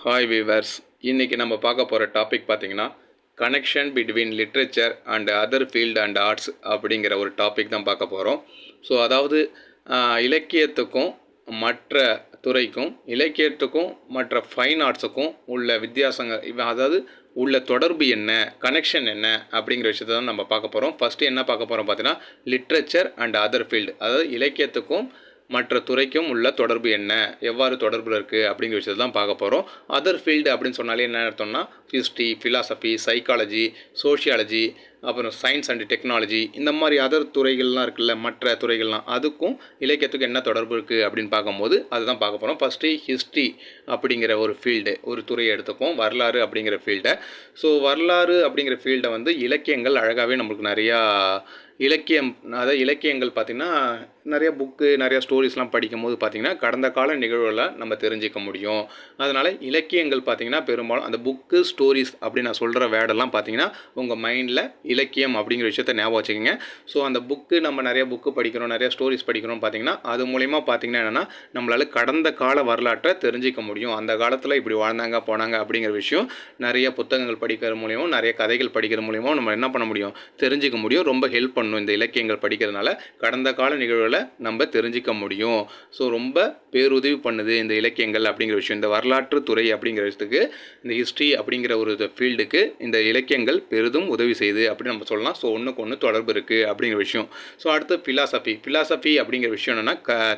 Hi viewers, இன்றைக்கி நம்ம பார்க்க போகிற டாபிக் பார்த்திங்கன்னா connection between literature and other field and arts அப்படிங்கிற ஒரு டாபிக் தான் பார்க்க போகிறோம். ஸோ அதாவது இலக்கியத்துக்கும் மற்ற துறைக்கும் இலக்கியத்துக்கும் மற்ற ஃபைன் ஆர்ட்ஸுக்கும் உள்ள வித்தியாசங்கள், அதாவது உள்ள தொடர்பு என்ன, கனெக்ஷன் என்ன அப்படிங்கிற விஷயத்தை தான் நம்ம பார்க்க போகிறோம். ஃபஸ்ட்டு என்ன பார்க்க போகிறோம் பார்த்தீங்கன்னா லிட்ரேச்சர் அண்ட் அதர் ஃபீல்டு, அதாவது இலக்கியத்துக்கும் மற்ற துறைக்கும் உள்ள தொடர்பு என்ன, எவ்வாறு தொடர்பில் இருக்குது அப்படிங்கிற விஷயத்தை தான் பார்க்க போகிறோம். அதர் ஃபீல்டு அப்படின்னு சொன்னாலே என்ன அர்த்தம்னா ஹிஸ்ட்ரி, ஃபிலாசபி, சைக்காலஜி, சோஷியாலஜி, அப்புறம் சயின்ஸ் அண்ட் டெக்னாலஜி, இந்த மாதிரி அதர் துறைகள்லாம் இருக்குல்ல, மற்ற துறைகள்லாம், அதுக்கும் இலக்கியத்துக்கும் என்ன தொடர்பு இருக்குது அப்படின்னு பார்க்கும்போது அதுதான் பார்க்க போகிறோம். ஃபஸ்ட்டு ஹிஸ்ட்ரி அப்படிங்கிற ஒரு ஃபீல்டு, ஒரு துறையை எடுத்துப்போம், வரலாறு அப்படிங்கிற ஃபீல்டை. ஸோ வரலாறு அப்படிங்கிற ஃபீல்டை வந்து இலக்கியங்கள் அழகாகவே நம்மளுக்கு நிறையா அதாவது இலக்கியங்கள் பார்த்திங்கன்னா நிறைய புக்கு, நிறையா ஸ்டோரிஸ்லாம் படிக்கும்போது பார்த்திங்கன்னா கடந்த கால நிகழ்வுகளை நம்ம தெரிஞ்சிக்க முடியும். அதனால் இலக்கியங்கள் பார்த்திங்கன்னா பெரும்பாலும் அந்த புக்கு, ஸ்டோரிஸ் அப்படின்னு நான் சொல்கிற வேர்டெல்லாம் பார்த்திங்கன்னா உங்கள் மைண்டில் இலக்கியம் அப்படிங்கிற விஷயத்த ஞாபகம் வச்சுக்கோங்க. ஸோ அந்த புக்கு, நம்ம நிறைய புக்கு படிக்கிறோம், நிறைய ஸ்டோரிஸ் படிக்கிறோம் பார்த்திங்கன்னா அது மூலிமா பார்த்திங்கன்னா என்னென்னா நம்மளால் கடந்த கால வரலாற்றை தெரிஞ்சிக்க முடியும். அந்த காலத்தில் இப்படி வாழ்ந்தாங்க போனாங்க அப்படிங்கிற விஷயம் நிறைய புத்தகங்கள் படிக்கிற மூலியமும் நிறைய கதைகள் படிக்கிற மூலியமும் நம்ம என்ன பண்ண முடியும், தெரிஞ்சிக்க முடியும். ரொம்ப ஹெல்ப் பண்ணும் இந்த இலக்கியங்கள் படிக்கிறதுனால, கடந்த கால நிகழ்வுகளை நம்ம தெரிஞ்சிக்க முடியும். ஸோ ரொம்ப பேருதவி பண்ணுது இந்த இலக்கியங்கள் அப்படிங்கிற விஷயம். இந்த வரலாற்று துறை அப்படிங்கிற விஷயத்துக்கு, இந்த ஹிஸ்ட்ரி அப்படிங்கிற ஒரு ஃபீல்டுக்கு இந்த இலக்கியங்கள் பெரிதும் உதவி செய்யுது அப்படின்னு நம்ம சொல்லலாம். ஸோ ஒன்றுக்கு ஒன்று தொடர்பு இருக்குது அப்படிங்கிற விஷயம். ஸோ அடுத்து ஃபிலாசபி அப்படிங்கிற விஷயம் என்னென்னா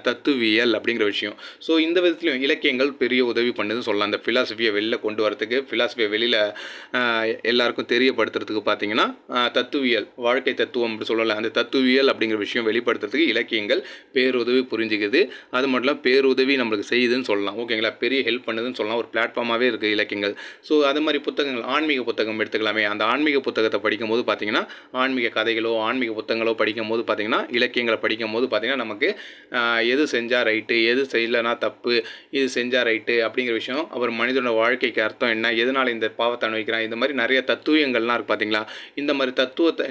தத்துவியல் அப்படிங்கிற விஷயம். ஸோ இந்த விதத்துலையும் இலக்கியங்கள் பெரிய உதவி பண்ணுதுன்னு சொல்லலாம். அந்த ஃபிலாசபியை வெளியில் கொண்டு வரதுக்கு, ஃபிலாசபியை வெளியில் எல்லாருக்கும் தெரியப்படுத்துறதுக்கு பார்த்தீங்கன்னா தத்துவியல், வாழ்க்கை தத்துவம் அப்படி சொல்லலாம், அந்த தத்துவியல் அப்படிங்கிற விஷயம் வெளிப்படுத்துறதுக்கு இலக்கியங்கள் பேருதவி புரிஞ்சுக்குது. அது மட்டும் இல்லாமல் பேருதவி நம்மளுக்கு செய்யுதுன்னு சொல்லலாம். ஓகேங்களா, பெரிய ஹெல்ப் பண்ணுதுன்னு சொல்லலாம். ஒரு பிளாட்ஃபார்மாகவே இருக்குது இலக்கியங்கள். ஸோ அது மாதிரி புத்தகங்கள், ஆன்மீக புத்தகம் எடுத்துக்கலாமே, அந்த ஆன்மீக புத்தகத்தை படிக்கும்போது பார்த்திங்கன்னா, ஆன்மீக கதைகளோ ஆன்மீக புத்தகங்களோ படிக்கும்போது பார்த்திங்கன்னா, இலக்கியங்களை படிக்கும்போது பார்த்திங்கன்னா நமக்கு எது செஞ்சால் ரைட்டு, எது செய்யலைனா தப்பு, இது செஞ்சால் ரைட்டு அப்படிங்கிற விஷயம், அப்புறம் மனிதனோட வாழ்க்கைக்கு அர்த்தம் என்ன, எதனால் இந்த பாவத்தை அனுபவிக்கிறான், இந்த மாதிரி நிறைய தத்துவங்கள்லாம் இருக்குது பார்த்திங்களா. இந்த மாதிரி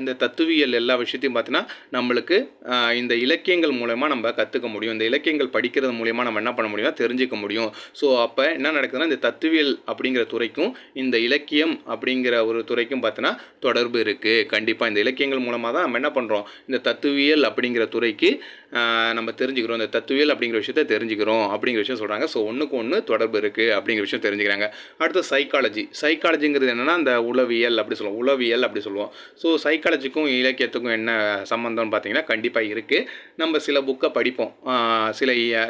இந்த தத்துவியல் எல்லா விஷயத்தையும் பார்த்திங்கன்னா நம்மளுக்கு இந்த இலக்கியங்கள் மூலமாக நம்ம கற்றுக்க முடியும். இந்த இலக்கியங்கள் படிக்கிறது மூலமாக நம்ம என்ன பண்ண முடியும், தெரிஞ்சிக்க முடியும். ஸோ அப்போ என்ன நடக்குதுன்னா, இந்த தத்துவியல் அப்படிங்கிற துறைக்கும் இந்த இலக்கியம் அப்படிங்கிற ஒரு துறைக்கும் பார்த்தீங்கன்னா தொடர்பு இருக்குது. கண்டிப்பாக இந்த இலக்கியங்கள் மூலமாக தான் நம்ம என்ன பண்ணுறோம், இந்த தத்துவியல் அப்படிங்கிற துறைக்கு நம்ம தெரிஞ்சுக்கிறோம், இந்த தத்துவியல் அப்படிங்கிற விஷயத்தை தெரிஞ்சுக்கிறோம் அப்படிங்கிற விஷயம் சொல்கிறாங்க. ஸோ ஒன்றுக்கு ஒன்று தொடர்பு இருக்குது அப்படிங்கிற விஷயம் தெரிஞ்சுக்கிறாங்க. அடுத்து சைக்காலஜிங்கிறது என்னென்னா அந்த உளவியல் அப்படி சொல்லுவோம். ஸோ சைக்காலஜிக்கும் இலக்கியத்துக்கும் என்ன சம்மந்தம்னு பார்த்தீங்கன்னா கண்டிப்பாக இருக்குது. நம்ம சில புக்கை படிப்போம்,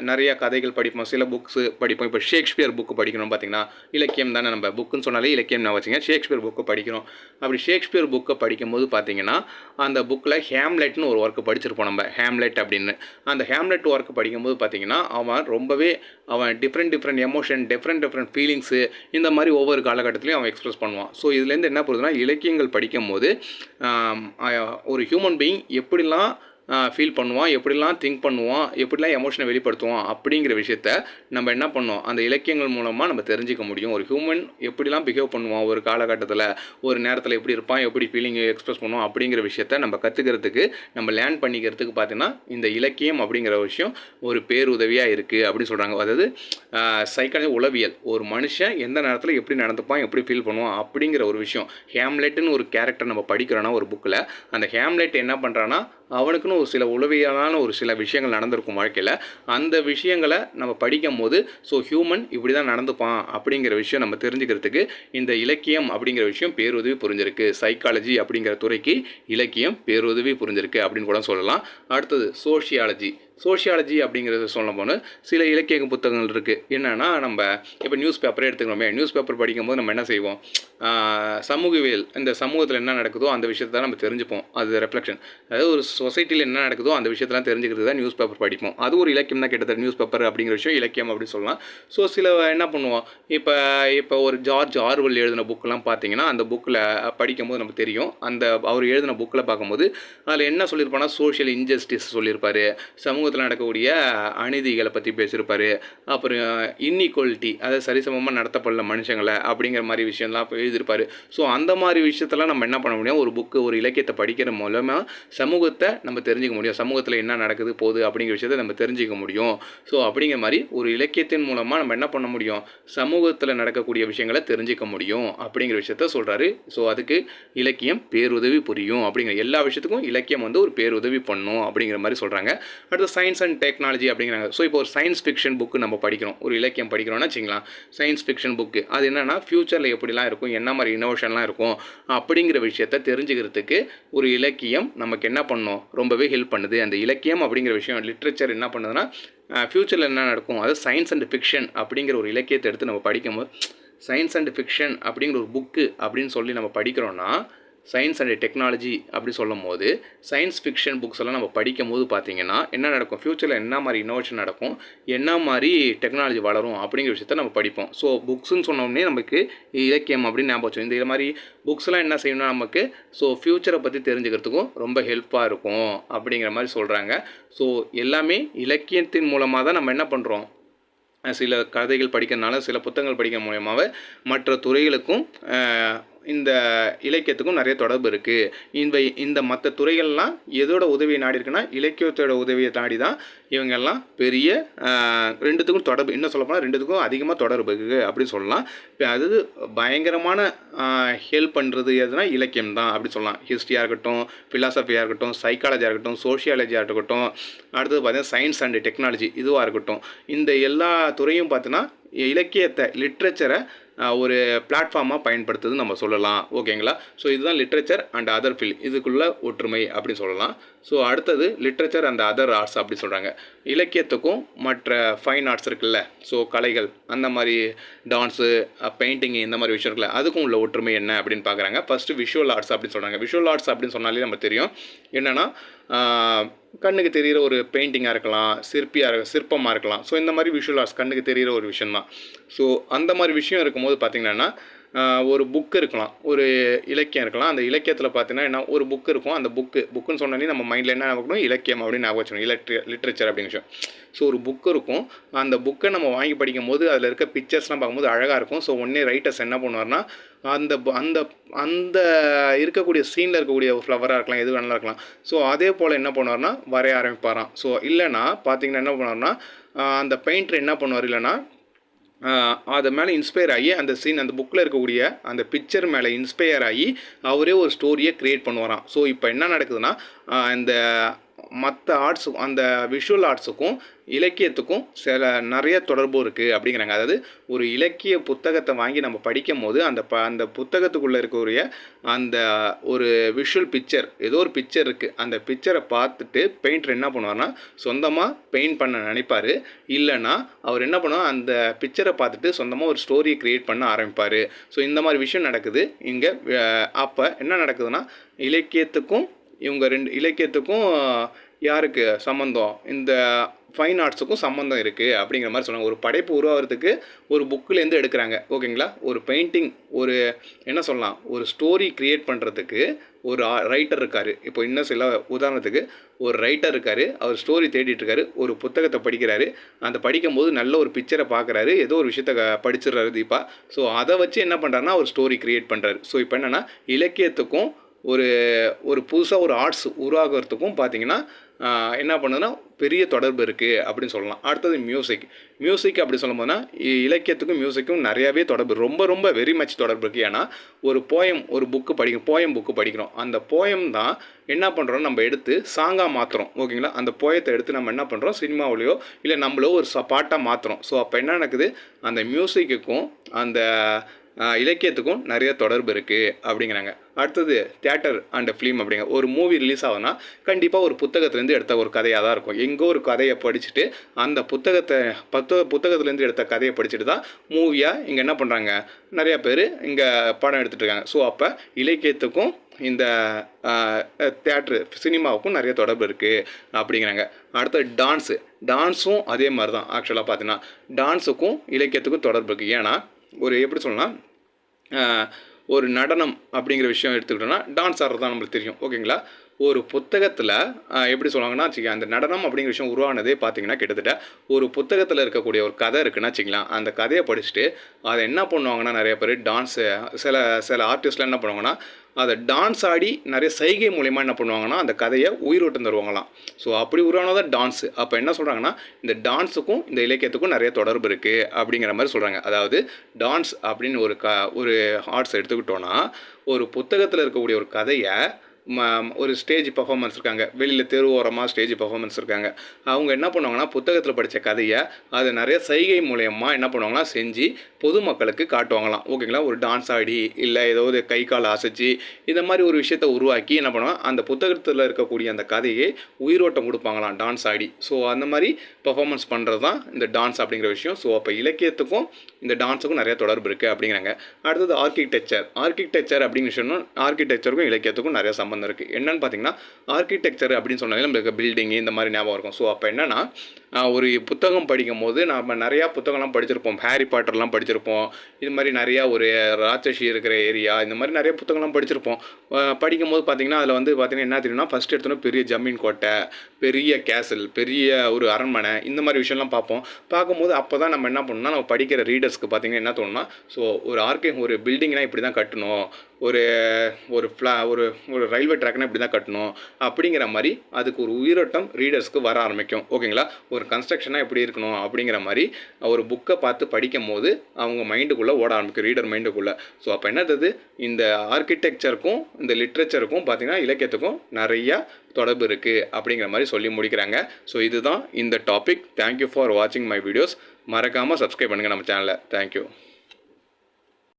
நிறைய கதைகள் படிப்போம், சில புக்ஸு படிப்போம். இப்போ ஷேக்ஸ்பியர் புக்கு படிக்கணும் பார்த்திங்கன்னா இலக்கியம் தானே, நம்ம புக்குன்னு சொன்னாலே இலக்கியம் நான் வச்சுங்க. ஷேக்ஸ்பியர் புக்கு படிக்கிறோம். அப்படி ஷேக்ஸ்பியர் புக்கை படிக்கும்போது பார்த்திங்கன்னா அந்த புக்கில் ஹேம்லெட்னு ஒரு ஒர்க்கு படிச்சிருப்போம் நம்ம, ஹேம்லெட் அப்படின்னு. அந்த ஹேம்லெட் ஒர்க்கு படிக்கும்போது பார்த்திங்கன்னா அவன் டிஃப்ரெண்ட் எமோஷன், டிஃப்ரெண்ட் ஃபீலிங்ஸு, இந்த மாதிரி ஒவ்வொரு காலகட்டத்திலையும் அவன் எக்ஸ்ப்ரெஸ் பண்ணுவான். ஸோ இதுலேருந்து என்ன போகுதுன்னா, இலக்கியங்கள் படிக்கும் போது ஒரு ஹியூமன் பீயிங் எப்படிலாம் ஃபீல் பண்ணுவான், எப்படிலாம் திங்க் பண்ணுவான், எப்படிலாம் எமோஷனை வெளிப்படுத்துவான் அப்படிங்கிற விஷயத்த நம்ம என்ன பண்ணோம், அந்த இலக்கியங்கள் மூலமாக நம்ம தெரிஞ்சிக்க முடியும். ஒரு ஹியூமன் எப்படிலாம் பிஹேவ் பண்ணுவான், ஒரு காலகட்டத்தில் ஒரு நேரத்தில் எப்படி இருப்பான், எப்படி ஃபீலிங் எக்ஸ்ப்ரெஸ் பண்ணுவான் அப்படிங்கிற விஷயத்த நம்ம கற்றுக்கிறதுக்கு, நம்ம லேர்ன் பண்ணிக்கிறதுக்கு பார்த்தீங்கன்னா இந்த இலக்கியம் அப்படிங்கிற விஷயம் ஒரு பேருதவியாக இருக்குது அப்படின்னு சொல்கிறாங்க. அதாவது சைக்காலஜி, உளவியல், ஒரு மனுஷன் எந்த நேரத்தில் எப்படி நடந்துப்பான், எப்படி ஃபீல் பண்ணுவான் அப்படிங்கிற ஒரு விஷயம். ஹேம்லெட்டுன்னு ஒரு கேரக்டர் நம்ம படிக்கிறோன்னா ஒரு புக்கில், அந்த ஹேம்லெட் என்ன பண்ணுறான்னா அவனுக்குன்னு ஒரு சில உளவியலான ஒரு சில விஷயங்கள் நடந்திருக்கும் வாழ்க்கையில். அந்த விஷயங்களை நம்ம படிக்கும் போது ஸோ ஹியூமன் இப்படி தான் நடந்துப்பான் அப்படிங்கிற விஷயம் நம்ம தெரிஞ்சுக்கிறதுக்கு இந்த இலக்கியம் அப்படிங்கிற விஷயம் பேருதவி புரிஞ்சிருக்கு. சைக்காலஜி அப்படிங்கிற துறைக்கு இலக்கியம் பேருதவி புரிஞ்சிருக்கு அப்படின்னு கூட சொல்லலாம். அடுத்தது சோஷியாலஜி அப்படிங்கிறது சொல்ல போனால் சில இலக்கிய புத்தகங்கள் இருக்குது. என்னென்னா, நம்ம இப்போ நியூஸ் பேப்பரே எடுத்துக்கிறோமே, நியூஸ் பேப்பர் படிக்கும்போது நம்ம என்ன செய்வோம், சமூகவியல், இந்த சமூகத்தில் என்ன நடக்குதோ அந்த விஷயத்தை நம்ம தெரிஞ்சுப்போம். அது ரெஃப்ளெக்ஷன், அதாவது ஒரு சொசைட்டியில் என்ன நடக்குதோ அந்த விஷயத்தெல்லாம் தெரிஞ்சுக்கிறது தான் நியூஸ் பேப்பர் படிப்போம். அது ஒரு இலக்கியம் தான், கிட்டத்தட்ட நியூஸ் பேப்பர் அப்படிங்கிற விஷயம் இலக்கியம் அப்படின்னு சொல்லலாம். ஸோ சில என்ன பண்ணுவோம், இப்போ ஒரு ஜார்ஜ் ஆர்வெல் எழுதின புக்கெலாம் பார்த்தீங்கன்னா அந்த புக்கில் படிக்கும்போது நமக்கு தெரியும், அவர் எழுதின புக்கில் பார்க்கும்போது அதில் என்ன சொல்லியிருப்பான்னா சோஷியல் இன்ஜஸ்டிஸ் சொல்லியிருப்பார், சமூக சமூகத்தில் நடக்கக்கூடிய அநீதிகளை பற்றி பேசியிருப்பார். அப்புறம் இன்இக்வாலிட்டி, அதாவது சரிசமமாக நடத்தப்படல மனுஷங்களை அப்படிங்கிற மாதிரி விஷயம்லாம் எழுதியிருப்பார். ஸோ அந்த மாதிரி விஷயத்தெல்லாம் நம்ம என்ன பண்ண முடியும், ஒரு புக்கு ஒரு இலக்கியத்தை படிக்கிற மூலமாக சமூகத்தை நம்ம தெரிஞ்சிக்க முடியும். சமூகத்தில் என்ன நடக்குது போகுது அப்படிங்கிற விஷயத்தை நம்ம தெரிஞ்சிக்க முடியும். ஸோ அப்படிங்கிற மாதிரி ஒரு இலக்கியத்தின் மூலமாக நம்ம என்ன பண்ண முடியும், சமூகத்தில் நடக்கக்கூடிய விஷயங்களை தெரிஞ்சிக்க முடியும் அப்படிங்கிற விஷயத்த சொல்கிறாரு. ஸோ அதுக்கு இலக்கியம் பேருதவி புரியும் அப்படிங்கிற எல்லா விஷயத்துக்கும் இலக்கியம் வந்து ஒரு பேருதவி பண்ணும் அப்படிங்கிற மாதிரி சொல்கிறாங்க. அடுத்து சயின்ஸ் அண்ட் டெக்னாலஜி அப்படிங்கிறாங்க. ஸோ இப்போ ஒரு சயின்ஸ் ஃபிக்ஷன் புக்கு நம்ம படிக்கிறோம், ஒரு இலக்கியம் படிக்கிறோம்னா வச்சுக்கலாம். சயின்ஸ் ஃபிக்ஷன் புக்கு அது என்னென்னா ஃப்யூச்சரில் எப்படிலாம் இருக்கும், என்ன மாதிரி இனோவேஷன்லாம் இருக்கும் அப்படிங்கிற விஷயத்தை தெரிஞ்சுக்கிறதுக்கு ஒரு இலக்கியம் நமக்கு என்ன பண்ணும், ரொம்பவே ஹெல்ப் பண்ணுது. அந்த இலக்கியம் அப்படிங்கிற விஷயம் லிட்ரேச்சர் என்ன பண்ணுதுன்னா ஃப்யூச்சரில் என்ன நடக்கும், அதாவது சயின்ஸ் அண்ட் ஃபிக்ஷன் அப்படிங்கிற ஒரு இலக்கியத்தை எடுத்து நம்ம படிக்கும்போது, சயின்ஸ் அண்ட் ஃபிக்ஷன் அப்படிங்கிற ஒரு புக்கு அப்படின்னு சொல்லி நம்ம படிக்கிறோன்னா, சயின்ஸ் அண்ட் டெக்னாலஜி அப்படி சொல்லும் போது சயின்ஸ் ஃபிக்ஷன் புக்ஸ் எல்லாம் நம்ம படிக்கும் போது பார்த்தீங்கன்னா என்ன நடக்கும், ஃப்யூச்சரில் என்ன மாதிரி இன்னோவேஷன் நடக்கும், என்ன மாதிரி டெக்னாலஜி வளரும் அப்படிங்கிற விஷயத்த நம்ம படிப்போம். ஸோ புக்ஸுன்னு சொன்னோடனே நமக்கு இலக்கியம் அப்படின்னு ஞாபகம் வச்சோம். இந்த மாதிரி புக்ஸ்லாம் என்ன செய்யணும்னா நமக்கு ஸோ ஃப்யூச்சரை பற்றி தெரிஞ்சுக்கிறதுக்கும் ரொம்ப ஹெல்ப்பாக இருக்கும் அப்படிங்கிற மாதிரி சொல்கிறாங்க. ஸோ எல்லாமே இலக்கியத்தின் மூலமாக தான் நம்ம என்ன பண்ணுறோம், சில கதைகள் படிக்கிறதுனால சில புத்தகங்கள் படிக்கிற மூலயமாவே மற்ற துறைகளுக்கும் இந்த இலக்கியத்துக்கும் நிறைய தொடர்பு இருக்குது. இந்த மற்ற துறைகள்லாம் எதோட உதவியை நாடி இருக்குன்னா இலக்கியத்தோட உதவியை நாடி தான் இவங்கெல்லாம் பெரிய ரெண்டுத்துக்கும் தொடர்பு, இன்னும் சொல்லப்போனால் ரெண்டுத்துக்கும் அதிகமாக தொடர்பு இருக்குது அப்படின்னு சொல்லலாம். இப்போ அது பயங்கரமான ஹெல்ப் பண்ணுறது எதுனா இலக்கியம் தான் அப்படி சொல்லலாம். ஹிஸ்ட்ரியாக இருக்கட்டும், ஃபிலாசபியாக இருக்கட்டும், சைக்காலஜியாக இருக்கட்டும், சோஷியாலஜியாக இருக்கட்டும், அடுத்தது பார்த்தீங்கன்னா சயின்ஸ் அண்ட் டெக்னாலஜி இதுவாக இருக்கட்டும், இந்த எல்லா துறையும் பார்த்தீங்கன்னா இலக்கியத்தை லிட்ரேச்சரை ஒரு பிளாட்ஃபார்மாக பயன்படுத்துது நம்ம சொல்லலாம். ஓகேங்களா? ஸோ இதுதான் லிட்ரேச்சர் அண்ட் அதர் ஃபீல்ட், இதுக்குள்ள ஒற்றுமை அப்படின்னு சொல்லலாம். ஸோ அடுத்தது லிட்ரேச்சர் அண்ட் அதர் ஆர்ட்ஸ் அப்படி சொல்கிறாங்க. இலக்கியத்துக்கும் மற்ற ஃபைன் ஆர்ட்ஸ் இருக்குல்ல, ஸோ கலைகள் அந்த மாதிரி டான்ஸு, பெயிண்டிங்கு இந்த மாதிரி விஷயம் இருக்குல்ல, அதுக்கும் உள்ள ஒற்றுமை என்ன அப்படின்னு பார்க்குறாங்க. ஃபஸ்ட்டு விஷுவல் ஆர்ட்ஸ் அப்படின்னு சொல்கிறாங்க. விஷுவல் ஆர்ட்ஸ் அப்படின்னு சொன்னாலே நம்ம தெரியும் என்னென்னா கண்ணுக்கு தெரிகிற ஒரு பெயிண்டிங்காக இருக்கலாம், சிற்பமாக இருக்கலாம். ஸோ இந்த மாதிரி விஷுவல் ஆர்ட்ஸ் கண்ணுக்கு தெரிகிற ஒரு விஷயந்தான். ஸோ அந்த மாதிரி விஷயம் இருக்கும்போது பார்த்திங்கன்னா ஒரு புக்கு இருக்கலாம், ஒரு இலக்கியம் இருக்கலாம். அந்த இலக்கியத்தில் பார்த்தீங்கன்னா என்ன, ஒரு புக்கு இருக்கும். அந்த புக்குன்னு சொன்னோன்னே நம்ம மைண்டில் என்ன ஞாபகம், இலக்கியம் அப்படின்னு ஞாபகம் வச்சுக்கணும், லிட்ரேச்சர் அப்படிங்கிற விஷயம். ஸோ ஒரு புக்கு இருக்கும். அந்த புக்கை நம்ம வாங்கி படிக்கும்போது அதில் இருக்க பிக்சர்ஸ்லாம் பார்க்கும்போது அழகாக இருக்கும். ஸோ உடனே ரைட்டர்ஸ் என்ன பண்ணுவார்னா அந்த அந்த அந்த இருக்கக்கூடிய சீனில் இருக்கக்கூடிய ஃப்ளவராக இருக்கலாம், எது வேணாலும் இருக்கலாம். ஸோ அதே போல் என்ன பண்ணுவார்னா வரைய ஆரம்பிப்பாராம். ஸோ இல்லைனா பார்த்தீங்கன்னா என்ன பண்ணுவார்னா அந்த பெயிண்டர் என்ன பண்ணுவார், இல்லைனா அது மேலே இன்ஸ்பயர் ஆகி அந்த சீன் அந்த புக்கில் இருக்கக்கூடிய அந்த பிக்சர் மேலே இன்ஸ்பயர் ஆகி அவரே ஒரு ஸ்டோரியை க்ரியேட் பண்ணுவாராம். ஸோ இப்போ என்ன நடக்குதுன்னா இந்த மற்ற ஆர்ட்ஸுக்கும் அந்த விஷுவல் ஆர்ட்ஸுக்கும் இலக்கியத்துக்கும் நிறைய தொடர்பு இருக்குது அப்படிங்கிறாங்க. அதாவது ஒரு இலக்கிய புத்தகத்தை வாங்கி நம்ம படிக்கும் போது அந்த புத்தகத்துக்குள்ளே இருக்கக்கூடிய அந்த ஒரு விஷுவல் பிக்சர், ஏதோ ஒரு பிக்சர் இருக்குது, அந்த பிக்சரை பார்த்துட்டு பெயிண்டர் என்ன பண்ணுவார்னா சொந்தமாக பெயிண்ட் பண்ண நினைப்பார். இல்லைன்னா அவர் என்ன பண்ணுவார், அந்த பிக்சரை பார்த்துட்டு சொந்தமாக ஒரு ஸ்டோரியை க்ரியேட் பண்ண ஆரம்பிப்பார். ஸோ இந்த மாதிரி விஷயம் நடக்குது இங்கே. அப்போ என்ன நடக்குதுன்னா இலக்கியத்துக்கும் இலக்கியத்துக்கும் யாருக்கு சம்மந்தம், இந்த ஃபைன் ஆர்ட்ஸுக்கும் சம்மந்தம் இருக்குது அப்படிங்கிற மாதிரி சொன்னாங்க. ஒரு படைப்பு உருவாகிறதுக்கு ஒரு புக்கிலேருந்து எடுக்கிறாங்க. ஓகேங்களா? ஒரு பெயிண்டிங், ஒரு என்ன சொல்லலாம், ஒரு ஸ்டோரி க்ரியேட் பண்ணுறதுக்கு ஒரு ரைட்டர் இருக்கார். இப்போ இன்னும் சில உதாரணத்துக்கு ஒரு ரைட்டர் இருக்கார், அவர் ஸ்டோரி தேடிட்டுருக்காரு, ஒரு புத்தகத்தை படிக்கிறாரு, அந்த படிக்கும்போது நல்ல ஒரு பிக்சரை பார்க்குறாரு, ஏதோ ஒரு விஷயத்தை படிச்சிடுறாரு தீபா. ஸோ அதை வச்சு என்ன பண்ணுறாருன்னா ஒரு ஸ்டோரி க்ரியேட் பண்ணுறாரு. ஸோ இப்போ என்னென்னா இலக்கியத்துக்கும் ஒரு புதுசாக ஒரு ஆர்ட்ஸ் உருவாகிறதுக்கும் பார்த்திங்கன்னா என்ன பண்ணுதுன்னா பெரிய தொடர்பு இருக்குது அப்படின்னு சொல்லலாம். அடுத்தது மியூசிக் அப்படி சொல்லும் போதுனா இலக்கியத்துக்கும் மியூசிக்கும் நிறையாவே தொடர்பு, ரொம்ப வெரி மச் தொடர்பு இருக்குது. ஏன்னா ஒரு போயம் புக்கு படிக்கிறோம். அந்த போயம் தான் என்ன பண்ணுறோம், நம்ம எடுத்து சாங்காக மாற்றுறோம். ஓகேங்களா? அந்த போயத்தை எடுத்து நம்ம என்ன பண்ணுறோம், சினிமாவிலையோ இல்லை நம்மளோ ஒரு பாட்டாக மாற்றுறோம். ஸோ அப்போ என்ன நடக்குது, அந்த மியூசிக்குக்கும் அந்த இலக்கியத்துக்கும் நிறைய தொடர்பு இருக்குது அப்படிங்கிறாங்க. அடுத்தது தியேட்டர் அண்ட் ஃபிலிம் அப்படிங்க. ஒரு மூவி ரிலீஸ் ஆகுதுன்னா கண்டிப்பாக ஒரு புத்தகத்துலேருந்து எடுத்த ஒரு கதையாக தான் இருக்கும். எங்கோ ஒரு கதையை படிச்சுட்டு அந்த புத்தகத்துலேருந்து எடுத்த கதையை படிச்சுட்டு தான் மூவியாக இங்கே என்ன பண்ணுறாங்க, நிறையா பேர் இங்கே படம் எடுத்துகிட்டு இருக்காங்க. ஸோ அப்போ இலக்கியத்துக்கும் இந்த தியேட்ரு சினிமாவுக்கும் நிறைய தொடர்பு இருக்குது அப்படிங்கிறாங்க. அடுத்தது டான்ஸும் அதே மாதிரி தான். ஆக்சுவலாக பார்த்தீங்கன்னா டான்ஸுக்கும் இலக்கியத்துக்கும் தொடர்பு இருக்குது. ஏன்னா எப்படி சொல்லலாம், ஒரு நடனம் அப்படிங்கிற விஷயம் எடுத்துக்கிட்டோன்னா டான்ஸ் ஆடுறது தான் நம்மளுக்கு தெரியும். ஓகேங்களா? ஒரு புத்தகத்தில் எப்படி சொல்லுவாங்கன்னா வச்சுக்கோங்க, அந்த நடனம் அப்படிங்கிற விஷயம் உருவானதே பார்த்தீங்கன்னா கிட்டத்தட்ட ஒரு புத்தகத்தில் இருக்கக்கூடிய ஒரு கதை இருக்குன்னா வச்சுக்கலாம். அந்த கதையை படிச்சுட்டு அதை என்ன பண்ணுவாங்கன்னா நிறைய பேர் டான்ஸு சில சில ஆர்டிஸ்ட்லாம் என்ன பண்ணுவாங்கன்னா அதை டான்ஸ் ஆடி நிறைய சைகை மூலிமா என்ன பண்ணுவாங்கன்னா அந்த கதையை உயிரோட்டம் தருவாங்களாம். ஸோ அப்படி உருவானதான் டான்ஸு. அப்போ என்ன சொல்கிறாங்கன்னா இந்த டான்ஸுக்கும் இந்த இலக்கியத்துக்கும் நிறைய தொடர்பு இருக்குது அப்படிங்கிற மாதிரி சொல்கிறாங்க. அதாவது டான்ஸ் அப்படின்னு ஒரு ஆர்ட்ஸ் எடுத்துக்கிட்டோன்னா ஒரு புத்தகத்தில் இருக்கக்கூடிய ஒரு கதையை ஒரு ஸ்டேஜ் பர்ஃபார்மன்ஸ் இருக்காங்க, வெளியில் தெரு ஓரமாக ஸ்டேஜ் பர்ஃபார்மன்ஸ் இருக்காங்க. அவங்க என்ன பண்ணுவாங்கன்னா புத்தகத்தில் படித்த கதையை அதை நிறைய சைகை மூலயமா என்ன பண்ணுவாங்கன்னா செஞ்சு பொதுமக்களுக்கு காட்டுவாங்களாம். ஓகேங்களா, ஒரு டான்ஸ் ஆடி இல்லை ஏதாவது கை கால் அசைச்சு இந்த மாதிரி ஒரு விஷயத்தை உருவாக்கி என்ன பண்ணுவாங்க அந்த புத்தகத்தில் இருக்கக்கூடிய அந்த கதையை உயிரோட்டம் கொடுப்பாங்களாம் டான்ஸ் ஆடி. ஸோ அந்த மாதிரி பர்ஃபார்மன்ஸ் பண்ணுறது தான் இந்த டான்ஸ் அப்படிங்கிற விஷயம். ஸோ அப்போ இலக்கியத்துக்கும் இந்த டான்ஸுக்கும் நிறைய தொடர்பு இருக்குது அப்படிங்கிறாங்க. அடுத்தது ஆர்கிடெக்சர் அப்படிங்கிற விஷயம், ஆர்கிடெக்சருக்கும் இலக்கியத்துக்கும் நிறைய சம்பந்தம் இருக்குது. என்னன்னு பார்த்தீங்கன்னா ஆர்கிடெக்சர் அப்படின்னு சொன்னாலே நம்மளுக்கு பில்டிங்கு இந்த மாதிரி ஞாபகம் இருக்கும். ஸோ அப்போ என்னென்னா ஒரு புத்தகம் படிக்கும் போது நம்ம நிறையா புத்தகம்லாம் படிச்சிருப்போம், ஹாரி பாட்டர்லாம் படிச்சிருப்போம், இது மாதிரி நிறையா ஒரு ராட்சசி இருக்கிற ஏரியா இந்த மாதிரி நிறைய புத்தகம்லாம் படிச்சிருப்போம். படிக்கும் போது பார்த்திங்கன்னா அதில் வந்து பார்த்திங்கன்னா என்ன தெரியும்னா ஃபஸ்ட் எடுத்தோன்னா பெரிய ஜமீன் கோட்டை, பெரிய கேசல், பெரிய ஒரு அரண்மனை இந்த மாதிரி விஷயம்லாம் பார்க்கும்போது அப்போ தான் நம்ம என்ன பண்ணணும்னா நம்ம படிக்கிற ரீடர்ஸ்க்கு பார்த்திங்கன்னா என்ன தோணுன்னா ஸோ ஒரு பில்டிங்னா இப்படி தான் கட்டணும், ஒரு ஒரு ஒரு ரயில்வே ட்ராக்னா இப்படி தான் கட்டணும் அப்படிங்கிற மாதிரி அதுக்கு ஒரு உயிரோட்டம் ரீடர்ஸ்க்கு வர ஆரம்பிக்கும். ஓகேங்களா, ஒரு கன்ஸ்ட்ரக்ஷனாக எப்படி இருக்கணும் அப்படிங்கிற மாதிரி ஒரு புக்கை பார்த்து படிக்கும் போது அவங்க மைண்டுக்குள்ளே ஓட ஆரம்பிக்கும், ரீடர் மைண்டுக்குள்ளே. ஸோ அப்போ என்னது இந்த ஆர்கிடெக்சருக்கும் இந்த லிட்ரேச்சருக்கும் பார்த்திங்கன்னா இலக்கியத்துக்கும் நிறையா தொடர்பு இருக்குது அப்படிங்கிற மாதிரி சொல்லி முடிக்கிறாங்க. ஸோ இதுதான் இந்த டாபிக். தேங்க்யூ ஃபார் வாட்சிங் மை வீடியோஸ். மறக்காமல் சப்ஸ்கிரைப் பண்ணுங்கள் நம்ம சேனலை. தேங்க்யூ.